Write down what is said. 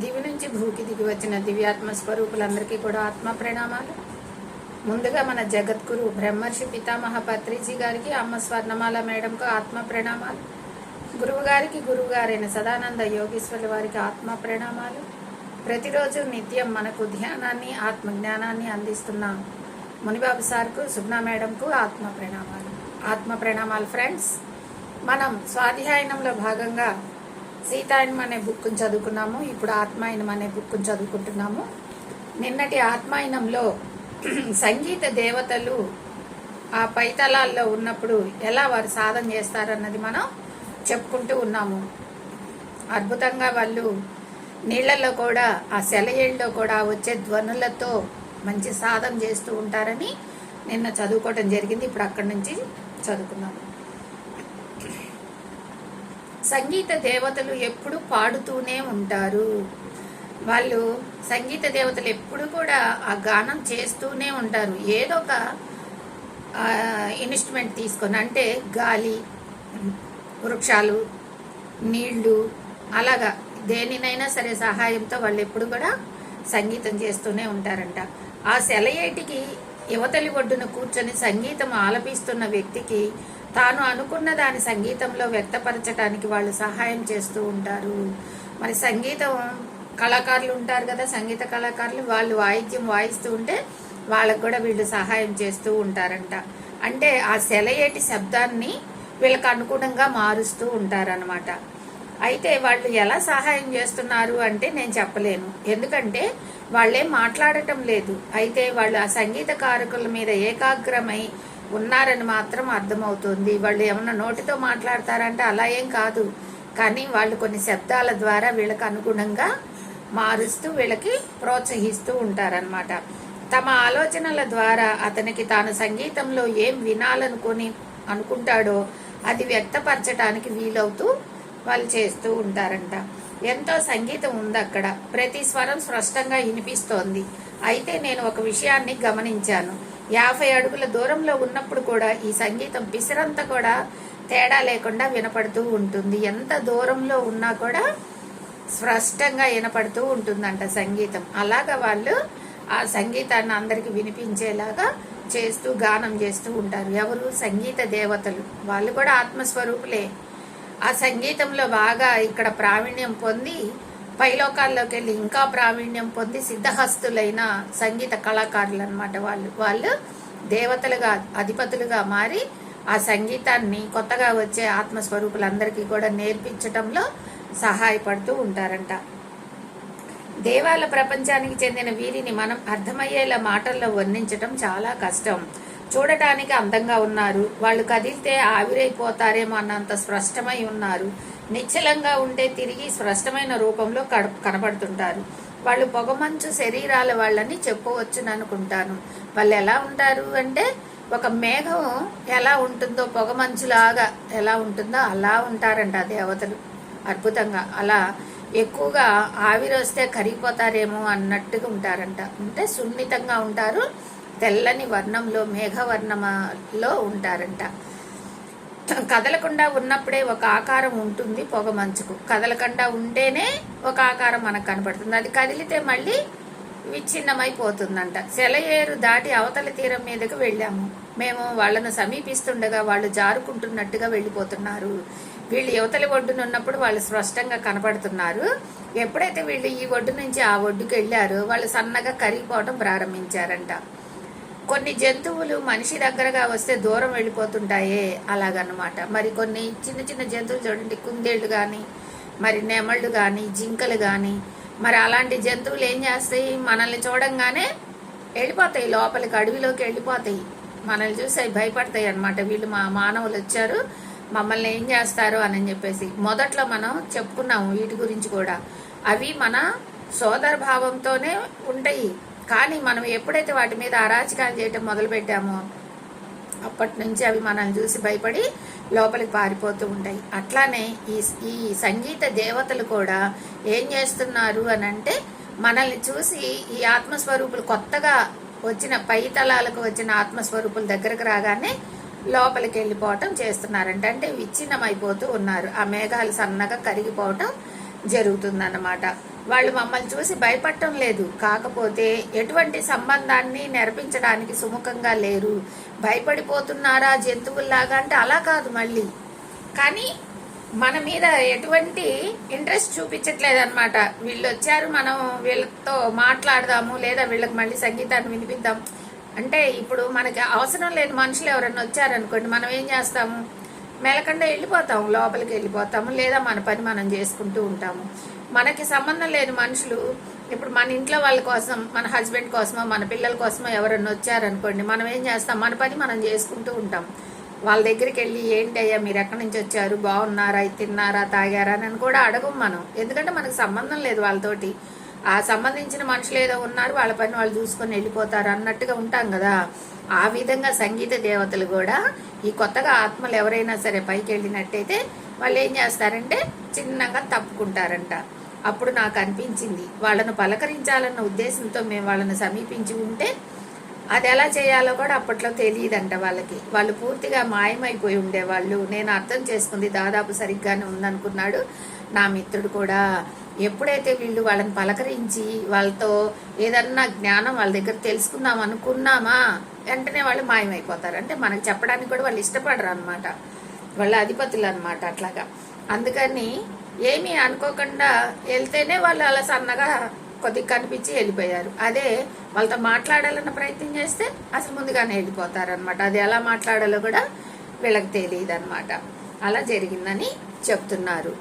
దివి నుంచి భూకి దిగి వచ్చిన దివ్యాత్మ స్వరూపులందరికీ కూడా ఆత్మ ప్రణామాలు. ముందుగా మన జగద్గురు బ్రహ్మర్షి పితామహ పత్రిజీ గారికి, అమ్మ స్వర్ణమాల మేడంకు ఆత్మ ప్రణామాలు. గురువు గారైన సదానంద యోగీశ్వరుల వారికి ఆత్మ ప్రణామాలు. ప్రతిరోజు నిత్యం మనకు ధ్యానాన్ని, ఆత్మజ్ఞానాన్ని అందిస్తున్న మునిబాబు సార్కు, సుగ్నా మేడంకు ఆత్మ ప్రణామాలు ఫ్రెండ్స్. మనం స్వాధ్యాయనంలో భాగంగా సీతాయనం అనే బుక్ను చదువుకున్నాము. ఇప్పుడు ఆత్మాయనం అనే బుక్ను చదువుకుంటున్నాము. నిన్నటి ఆత్మాయనంలో సంగీత దేవతలు ఆ పైతలాల్లో ఉన్నప్పుడు ఎలా వారు సాధన చేస్తారన్నది మనం చెప్పుకుంటూ ఉన్నాము. అద్భుతంగా వాళ్ళు నీళ్లలో కూడా, ఆ సెలయేళ్ళలో కూడా వచ్చే ధ్వనులతో మంచి సాధన చేస్తూ ఉంటారని నిన్న చదువుకోవటం జరిగింది. ఇప్పుడు అక్కడి నుంచి చదువుకున్నాము. సంగీత దేవతలు ఎప్పుడు పాడుతూనే ఉంటారు. వాళ్ళు సంగీత దేవతలు ఎప్పుడు కూడా ఆ గానం చేస్తూనే ఉంటారు. ఏదో ఒక ఇన్స్ట్రుమెంట్ తీసుకొని, అంటే గాలి, వృక్షాలు, నీళ్లు, అలాగా దేనినైనా సరే సహాయంతో వాళ్ళు ఎప్పుడు కూడా సంగీతం చేస్తూనే ఉంటారంట. ఆ సెలయేటికి యువతలి ఒడ్డున కూర్చొని సంగీతం ఆలపిస్తున్న వ్యక్తికి తాను అనుకున్న దాని సంగీతంలో వ్యక్తపరచడానికి వాళ్ళు సహాయం చేస్తూ ఉంటారు. మరి సంగీతం కళాకారులు ఉంటారు కదా, సంగీత కళాకారులు, వాళ్ళు వాయిద్యం వాయిస్తూ ఉంటే వాళ్ళకు కూడా వీళ్ళు సహాయం చేస్తూ ఉంటారంట. అంటే ఆ సెలయేటి శబ్దాన్ని వీళ్ళకి అనుగుణంగా మారుస్తూ ఉంటారనమాట. అయితే వాళ్ళు ఎలా సహాయం చేస్తున్నారు అంటే నేను చెప్పలేను, ఎందుకంటే వాళ్ళేం మాట్లాడటం లేదు. అయితే వాళ్ళు ఆ సంగీత కారకుల మీద ఏకాగ్రమై ఉన్నారని మాత్రం అర్థమవుతుంది. వాళ్ళు ఏమన్నా నోటితో మాట్లాడతారంటే అలా ఏం కాదు, కానీ వాళ్ళు కొన్ని శబ్దాల ద్వారా వీళ్ళకి అనుగుణంగా మారుస్తూ వీళ్ళకి ప్రోత్సహిస్తూ ఉంటారనమాట. తమ ఆలోచనల ద్వారా అతనికి తాను సంగీతంలో ఏం వినాలనుకొని అనుకుంటాడో అది వ్యక్తపరచడానికి వీలవుతూ వాళ్ళు చేస్తూ ఉంటారంట. ఎంతో సంగీతం ఉంది అక్కడ, ప్రతి స్వరం స్పష్టంగా వినిపిస్తోంది. అయితే నేను ఒక విషయాన్ని గమనించాను. 50 అడుగుల దూరంలో ఉన్నప్పుడు కూడా ఈ సంగీతం పిసరంతా కూడా తేడా లేకుండా వినపడుతూ ఉంటుంది. ఎంత దూరంలో ఉన్నా కూడా స్పష్టంగా వినపడుతూ ఉంటుందంట సంగీతం. అలాగా వాళ్ళు ఆ సంగీతాన్ని అందరికి వినిపించేలాగా చేస్తూ గానం చేస్తూ ఉంటారు. ఎవరు? సంగీత దేవతలు. వాళ్ళు కూడా ఆత్మస్వరూపులే. ఆ సంగీతంలో బాగా ఇక్కడ ప్రావీణ్యం పొంది పైలోకాల్లోకి వెళ్ళి ఇంకా ప్రావీణ్యం పొంది సిద్ధహస్తులైన సంగీత కళాకారులు అనమాట. వాళ్ళు దేవతలుగా, అధిపతులుగా మారి ఆ సంగీతాన్ని కొత్తగా వచ్చే ఆత్మస్వరూపులందరికీ కూడా నేర్పించటంలో సహాయపడుతూ ఉంటారంట. దేవాల ప్రపంచానికి చెందిన వీరిని మనం అర్థమయ్యేలా మాటల్లో వర్ణించటం చాలా కష్టం. చూడటానికి అందంగా ఉన్నారు. వాళ్ళు కదిలితే ఆవిరైపోతారేమో అన్నంత స్పష్టమై ఉన్నారు. నిశ్చలంగా ఉంటే తిరిగి స్పష్టమైన రూపంలో కనబడుతుంటారు. వాళ్ళు పొగమంచు శరీరాల వాళ్ళని చెప్పవచ్చును అనుకుంటాను. వాళ్ళు ఎలా ఉంటారు అంటే, ఒక మేఘం ఎలా ఉంటుందో, పొగమంచులాగా ఎలా ఉంటుందో అలా ఉంటారంట దేవతలు. అద్భుతంగా అలా ఎక్కువగా ఆవిరొస్తే కరిగిపోతారేమో అన్నట్టుగా ఉంటారంట. అంటే సున్నితంగా ఉంటారు, తెల్లని వర్ణంలో, మేఘవర్ణంలో ఉంటారంట. కదలకుండా ఉన్నప్పుడే ఒక ఆకారం ఉంటుంది పొగ మంచుకు. కదలకుండా ఉంటేనే ఒక ఆకారం మనకు కనపడుతుంది. అది కదిలితే మళ్ళీ విచ్ఛిన్నమైపోతుందంట. సెలయేరు దాటి అవతల తీరం మీదకి వెళ్ళాము. మేము వాళ్ళను సమీపిస్తుండగా వాళ్ళు జారుకుంటున్నట్టుగా వెళ్ళిపోతున్నారు. వీళ్ళు యువతలి ఒడ్డున ఉన్నప్పుడు వాళ్ళు స్పష్టంగా కనపడుతున్నారు. ఎప్పుడైతే వీళ్ళు ఈ ఒడ్డు నుంచి ఆ ఒడ్డుకు వెళ్ళారో వాళ్ళు సన్నగా కరిగిపోవటం ప్రారంభించారంట. కొన్ని జంతువులు మనిషి దగ్గరగా వస్తే దూరం వెళ్ళిపోతుంటాయే, అలాగన్నమాట. మరి కొన్ని చిన్న చిన్న జంతువులు చూడండి, కుందేళ్లు కానీ, మరి నెమళ్ళు కానీ, జింకలు కానీ, మరి అలాంటి జంతువులు ఏం చేస్తాయి, మనల్ని చూడంగానే వెళ్ళిపోతాయి, లోపలికి అడవిలోకి వెళ్ళిపోతాయి. మనల్ని చూసి అవి భయపడతాయి అనమాట. వీళ్ళు మా మానవులు వచ్చారు, మమ్మల్ని ఏం చేస్తారు అని చెప్పేసి. మొదట్లో మనం చెప్పుకున్నాము వీటి గురించి కూడా. అవి మన సోదర భావంతోనే ఉంటాయి. కానీ మనం ఎప్పుడైతే వాటి మీద అరాచకాలు చేయటం మొదలు పెట్టామో అప్పటి నుంచి అవి మనల్ని చూసి భయపడి లోపలికి పారిపోతూ ఉంటాయి. అట్లానే ఈ సంగీత దేవతలు కూడా ఏం చేస్తున్నారు అని అంటే, మనల్ని చూసి ఈ ఆత్మస్వరూపులు, కొత్తగా వచ్చిన పైతలాలకు వచ్చిన ఆత్మస్వరూపుల దగ్గరకు రాగానే లోపలికి వెళ్ళిపోవటం చేస్తున్నారంట. అంటే విచ్ఛిన్నమైపోతూ ఉన్నారు. ఆ మేఘాలు సన్నగా కరిగిపోవటం జరుగుతుందన్నమాట. వాళ్ళు మమ్మల్ని చూసి భయపడటం లేదు, కాకపోతే ఎటువంటి సంబంధాన్ని నెరపించడానికి సుముఖంగా లేరు. భయపడిపోతున్నారా జంతువుల్లాగా అంటే అలా కాదు మళ్ళీ, కానీ మన మీద ఎటువంటి ఇంట్రెస్ట్ చూపించట్లేదు అనమాట. వీళ్ళు వచ్చారు, మనం వీళ్ళతో మాట్లాడదాము లేదా వీళ్ళకి మళ్ళీ సంగీతాన్ని వినిపిద్దాం అంటే, ఇప్పుడు మనకి అవసరం లేని మనుషులు ఎవరైనా వచ్చారనుకోండి, మనం ఏం చేస్తాము, మెలకుండా వెళ్ళిపోతాము, లోపలికి వెళ్ళిపోతాము, లేదా మన పని మనం చేసుకుంటూ ఉంటాము. మనకి సంబంధం లేని మనుషులు, ఇప్పుడు మన ఇంట్లో వాళ్ళ కోసం, మన హస్బెండ్ కోసమో మన పిల్లల కోసమో ఎవరన్నా వచ్చారనుకోండి, మనం ఏం చేస్తాం, మన పని మనం చేసుకుంటూ ఉంటాం. వాళ్ళ దగ్గరికి వెళ్ళి ఏంటయ్యా మీరు ఎక్కడి నుంచి వచ్చారు, బాగున్నారా, తిన్నారా, తాగారా అని కూడా అడగం మనం, ఎందుకంటే మనకు సంబంధం లేదు వాళ్ళతోటి. ఆ సంబంధించిన మనుషులు ఏదో ఉన్నారు, వాళ్ళ పని వాళ్ళు చూసుకొని వెళ్ళిపోతారు అన్నట్టుగా ఉంటాం కదా. ఆ విధంగా సంగీత దేవతలు కూడా ఈ కొత్తగా ఆత్మలు ఎవరైనా సరే పైకి వెళ్ళినట్టయితే వాళ్ళు ఏం చేస్తారంటే చిన్నగా తప్పుకుంటారంట. అప్పుడు నాకు అనిపించింది, వాళ్ళను పలకరించాలన్న ఉద్దేశంతో మేము వాళ్ళని సమీపించి ఉంటే అది ఎలా చేయాలో కూడా అప్పట్లో తెలియదంట వాళ్ళకి. వాళ్ళు పూర్తిగా మాయమైపోయి ఉండేవాళ్ళు. నేను అర్థం చేసుకుంది దాదాపు సరిగ్గానే ఉందనుకున్నాడు నా మిత్రుడు కూడా. ఎప్పుడైతే వీళ్ళు వాళ్ళని పలకరించి వాళ్ళతో ఏదన్నా జ్ఞానం వాళ్ళ దగ్గర తెలుసుకుందాం అనుకున్నామా, వెంటనే వాళ్ళు మాయమైపోతారు. అంటే మనకు చెప్పడానికి కూడా వాళ్ళు ఇష్టపడరు అనమాట, వాళ్ళ అధిపతులు అనమాట అట్లాగా. అందుకని ఏమీ అనుకోకుండా వెళ్తేనే వాళ్ళు అలా సన్నగా కొద్దిగా కనిపించి వెళ్ళిపోయారు. అదే వాళ్ళతో మాట్లాడాలన్న ప్రయత్నం చేస్తే అసలు ముందుగానే వెళ్ళిపోతారు అనమాట. అది ఎలా మాట్లాడాలో కూడా వీళ్ళకి తెలియదు అనమాట. అలా జరిగిందని చెప్తున్నారు.